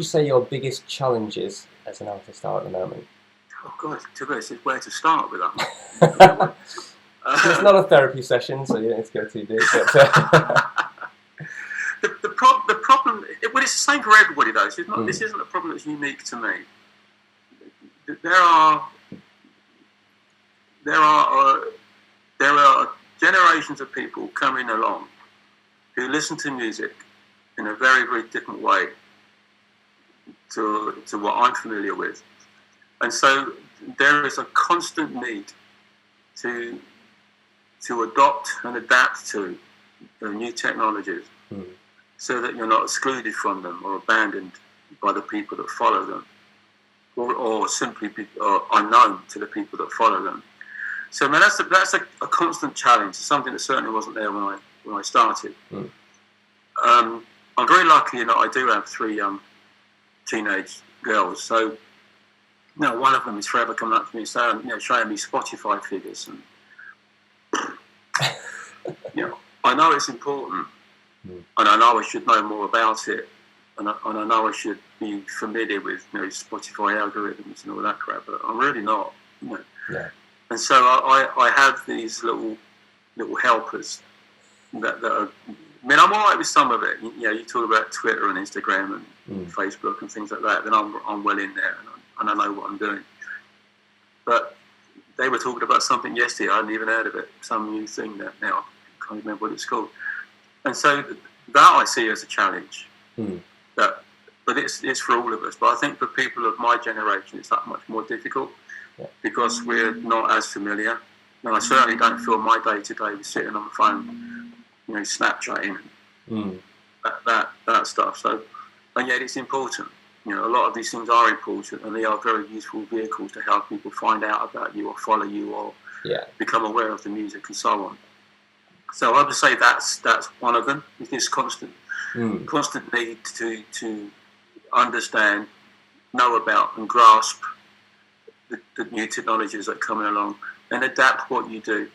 you say your biggest challenges as an artist are at the moment? Oh God, to be honest, where to start with that? It's not a therapy session, so you don't need to go too deep. But the problem, well, it's the same for everybody though. So it's not, this isn't a problem that's unique to me. There are generations of people coming along who listen to music in a very, very different way to what I'm familiar with. And so there is a constant need to adopt and adapt to the new technologies so that you're not excluded from them or abandoned by the people that follow them, or simply or unknown to the people that follow them. So, man, that's a constant challenge. It's something that certainly wasn't there when I started. I'm very lucky in that I do have 3 young teenage girls. So, one of them is forever coming up to me and saying, showing me Spotify figures, and I know it's important, and I know I should know more about it, and I know I should be familiar with Spotify algorithms and all that crap, but I'm really not. Yeah. And so I have these little helpers that are. I mean, I'm all right with some of it. You talk about Twitter and Instagram and Facebook and things like that. Then I'm well in there and I know what I'm doing. But they were talking about something yesterday. I hadn't even heard of it. Some new thing that now I can't remember what it's called. And so that I see as a challenge. But it's for all of us. But I think for people of my generation, it's that much more difficult. Because we're not as familiar. And I certainly don't feel my day-to-day with sitting on the phone, Snapchatting, that stuff. So, and yet it's important. A lot of these things are important, and they are very useful vehicles to help people find out about you or follow you or become aware of the music and so on. So I would say that's one of them. It's this constant need to understand, know about, and grasp the new technologies that are coming along, and adapt what you do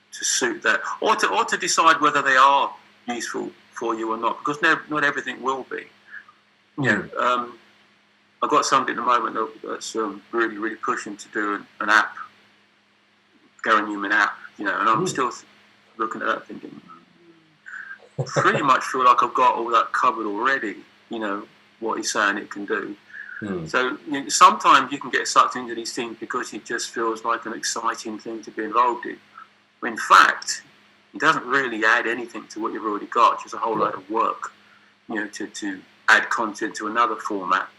to suit that, or to decide whether they are useful for you or not, because not everything will be. I've got something at the moment that's really, really pushing to do an app, Gary Numan app, and I'm still looking at that thinking, pretty much feel like I've got all that covered already, what he's saying it can do. So sometimes you can get sucked into these things because it just feels like an exciting thing to be involved in. But in fact, it doesn't really add anything to what you've already got. It's just a whole lot of work, to add content to another format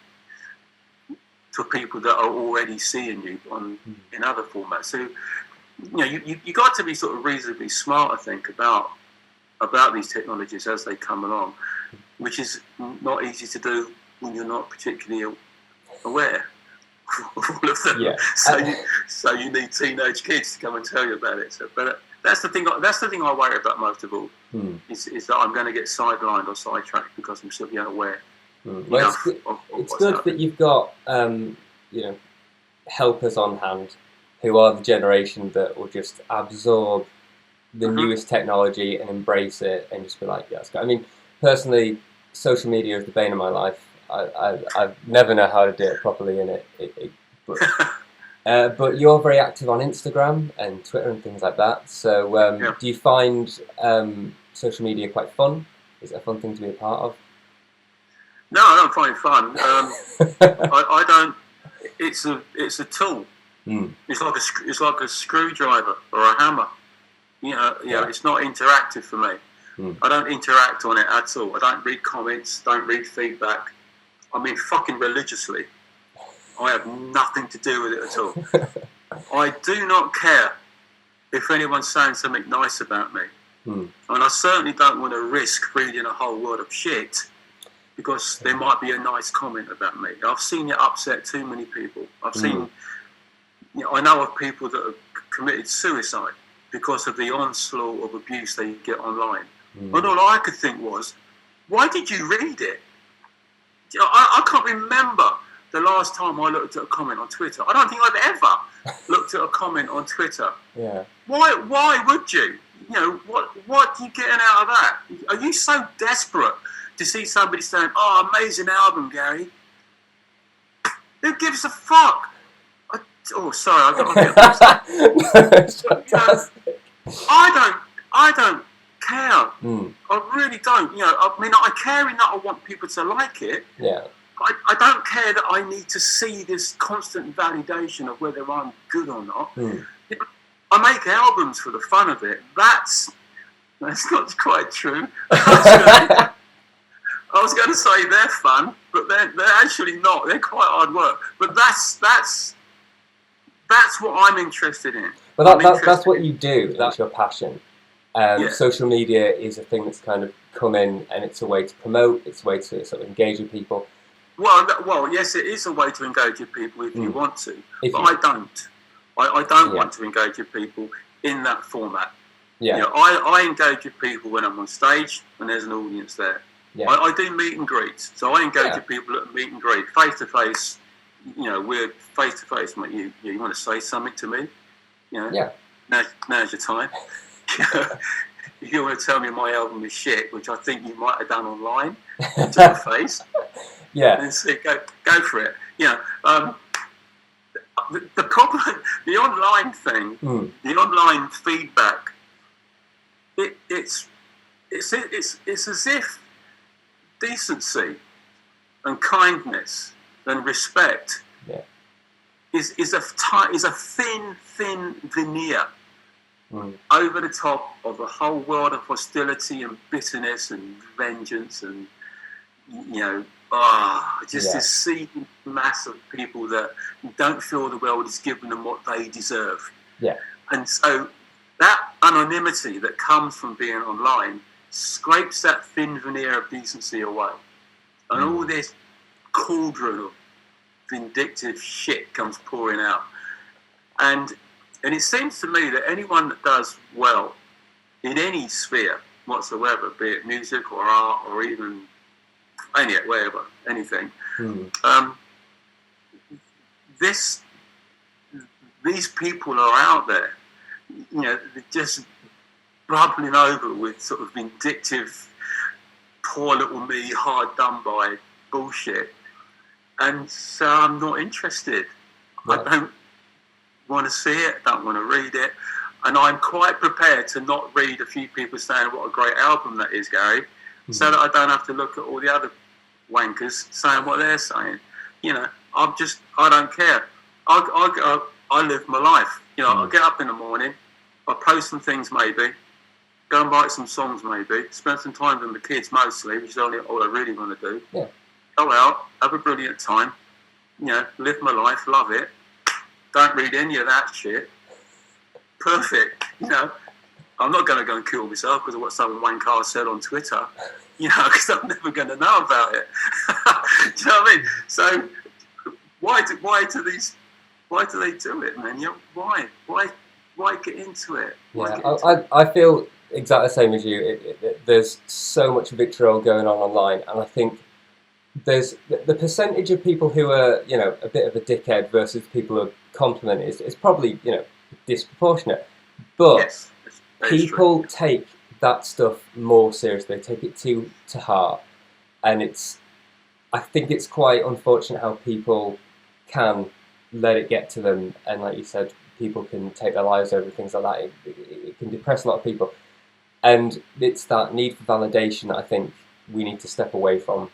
for people that are already seeing you in other formats. So you got to be sort of reasonably smart, I think, about these technologies as they come along, which is not easy to do when you're not particularly aware of all of them. So you need teenage kids to come and tell you about it. So, but that's the thing. That's the thing I worry about most of all. Is that I'm going to get sidelined or sidetracked because I'm simply unaware. Well, it's good that you've got helpers on hand who are the generation that will just absorb the newest technology and embrace it and just be like, yes. I mean, personally, social media is the bane of my life. I never know how to do it properly in it. But you're very active on Instagram and Twitter and things like that. So do you find social media quite fun? Is it a fun thing to be a part of? No, I don't find it fun. I don't. It's a tool. It's like a screwdriver or a hammer. It's not interactive for me. I don't interact on it at all. I don't read comments. Don't read feedback. I mean, fucking religiously. I have nothing to do with it at all. I do not care if anyone's saying something nice about me. And I certainly don't want to risk reading a whole world of shit because there might be a nice comment about me. I've seen it upset too many people. I've seen, I know of people that have committed suicide because of the onslaught of abuse they get online. And all I could think was, why did you read it? I can't remember the last time I looked at a comment on Twitter. I don't think I've ever looked at a comment on Twitter. Why would you? What are you getting out of that? Are you so desperate to see somebody saying, "Oh, amazing album, Gary." Who gives a fuck? Sorry, I got a bit. I don't care. I really don't. I mean, I care in that I want people to like it. Yeah. But I don't care that I need to see this constant validation of whether I'm good or not. I make albums for the fun of it. That's not quite true. I was going to say they're fun, but they're actually not. They're quite hard work. But that's what I'm interested in. Well, that's what you do. That's your passion. Social media is a thing that's kind of come in, and it's a way to promote. It's a way to sort of engage with people. Well, yes, it is a way to engage with people if you want to. I don't. I don't want to engage with people in that format. Yeah. I engage with people when I'm on stage and there's an audience there. Yeah. I do meet and greets, so I engage with people at meet and greet, face to face. We're face to face. You want to say something to me? Yeah. Now's your time. If you want to tell me my album is shit, which I think you might have done online, to the face. Yeah. And say, go for it. The problem, the online thing, the online feedback, it's as if decency and kindness and respect is a thin veneer over the top of a whole world of hostility and bitterness and vengeance and this seething mass of people that don't feel the world is giving them what they deserve. Yeah. And so that anonymity that comes from being online scrapes that thin veneer of decency away. And all this cauldron of vindictive shit comes pouring out. And it seems to me that anyone that does well in any sphere whatsoever, be it music or art or even anything. These people are out there, they're just bubbling over with sort of vindictive, poor little me, hard done by bullshit. And so I'm not interested. Right. I don't want to see it, I don't want to read it. And I'm quite prepared to not read a few people saying what a great album that is, Gary, so that I don't have to look at all the other wankers saying what they're saying. I don't care. I live my life. I get up in the morning, I post some things maybe, go and write some songs maybe, spend some time with the kids mostly, which is only all I really want to do. Yeah. Go out, have a brilliant time, live my life, love it. Don't read any of that shit. Perfect. I'm not going to go and kill myself because of what some wanker said on Twitter, because I'm never going to know about it. Do you know what I mean? So why do they do it, man? Why get into it? I feel exactly the same as you. There's so much vitriol going on online, and I think there's the percentage of people who are a bit of a dickhead versus people who compliment is probably disproportionate, but yes, people take that stuff more seriously. They take it to heart, and I think it's quite unfortunate how people can let it get to them, and like you said, people can take their lives over things like that. It can depress a lot of people, and it's that need for validation that I think we need to step away from.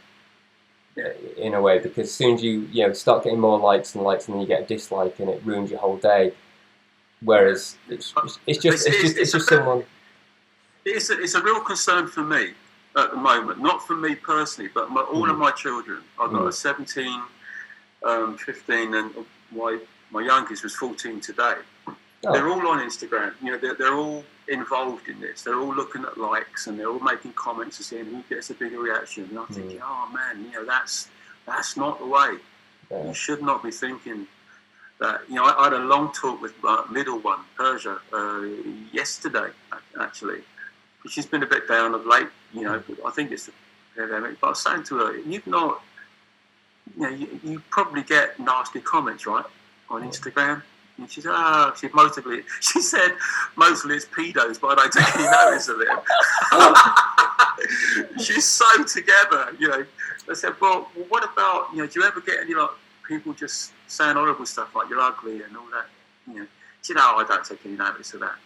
In a way, because as soon as you start getting more likes and then you get a dislike and it ruins your whole day. Whereas it's just someone. It's a real concern for me at the moment, not for me personally, but all of my children. I've got a 17, 15, and my youngest was 14 today. Oh. They're all on Instagram. They're all involved in this. They're all looking at likes and they're all making comments and seeing who gets a bigger reaction. And I'm thinking, oh man, that's not the way. Yeah. You should not be thinking that. I had a long talk with my middle one, Persia, yesterday actually. She's been a bit down of late. I think it's the pandemic. But I was saying to her, you probably get nasty comments, right, on Instagram. And she said, mostly it's pedos, but I don't take any notice of it. She's so together, you know. I said, well, what about, you know, do you ever get any, like, people just saying horrible stuff like you're ugly and all that? You know, she said, oh, I don't take any notice of that.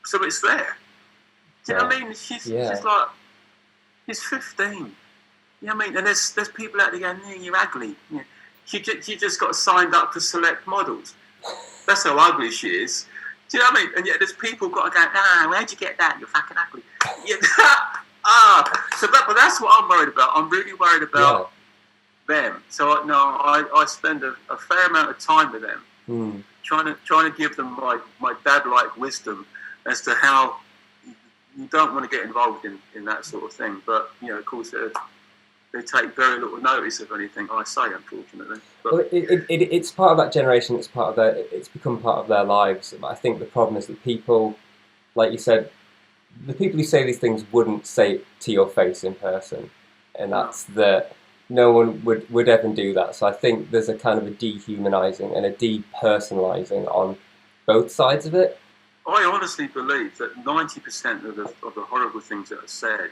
So it's there. Do you know what I mean? She's like, she's 15. You know what I mean? And there's people out there going, yeah, you're ugly. You know, she just got signed up to select models. That's how ugly she is. Do you know what I mean? And yet there's people got to go, nah, where'd you get that? You're fucking ugly. Yeah. But that's what I'm worried about. I'm really worried about them. So I spend a fair amount of time with them, trying to give them my dad-like wisdom as to how you don't want to get involved in that sort of thing. But, you know, of course, they take very little notice of anything I say, unfortunately. But well, it's part of that generation. It's become part of their lives. I think the problem is that people, like you said, the people who say these things wouldn't say it to your face in person, and that's that no one would ever do that. So I think there's a kind of a dehumanizing and a depersonalizing on both sides of it. I honestly believe that 90% of the horrible things that are said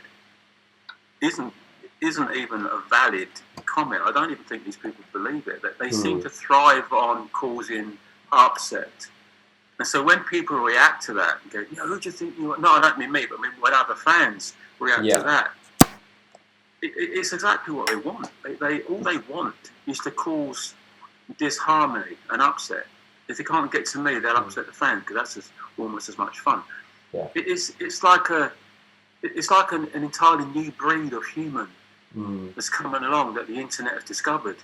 isn't even a valid comment. I don't even think these people believe it. That they seem to thrive on causing upset. And so when people react to that and go, you know, who do you think you are? No, I don't mean me, but I mean when other fans react to that, it's exactly what they want. All they want is to cause disharmony and upset. If they can't get to me, they'll upset the fans, because that's almost as much fun. Yeah. It's like an entirely new breed of human that's coming along that the internet has discovered.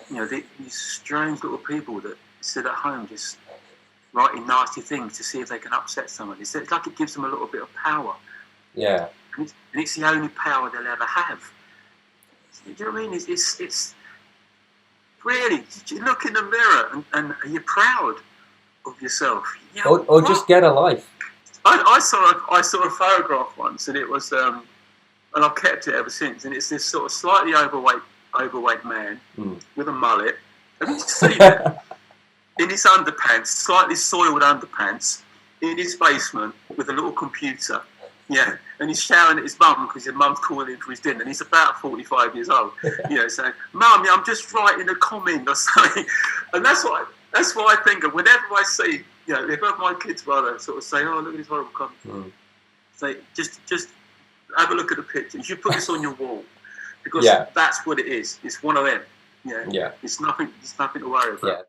You know, these strange little people that sit at home just writing nasty things to see if they can upset someone. It's like it gives them a little bit of power. Yeah. And it's the only power they'll ever have. Do you know what I mean? It's really, you look in the mirror and you're proud of yourself. You know, or just get a life. I saw a photograph once, and it was, and I've kept it ever since. And it's this sort of slightly overweight man with a mullet. Have you seen it? In his underpants, slightly soiled underpants, in his basement with a little computer. Yeah, and he's shouting at his mum because his mum's calling him for his dinner, and he's about 45 years old. You know, saying, "Mum, I'm just writing a comment or something," and that's what I think of whenever I see. You know, if my kids rather sort of say, "Oh, look at this horrible comment," say, just have a look at the picture. You should put this on your wall, because that's what it is. It's one of them. Yeah, it's nothing to worry about. Yeah.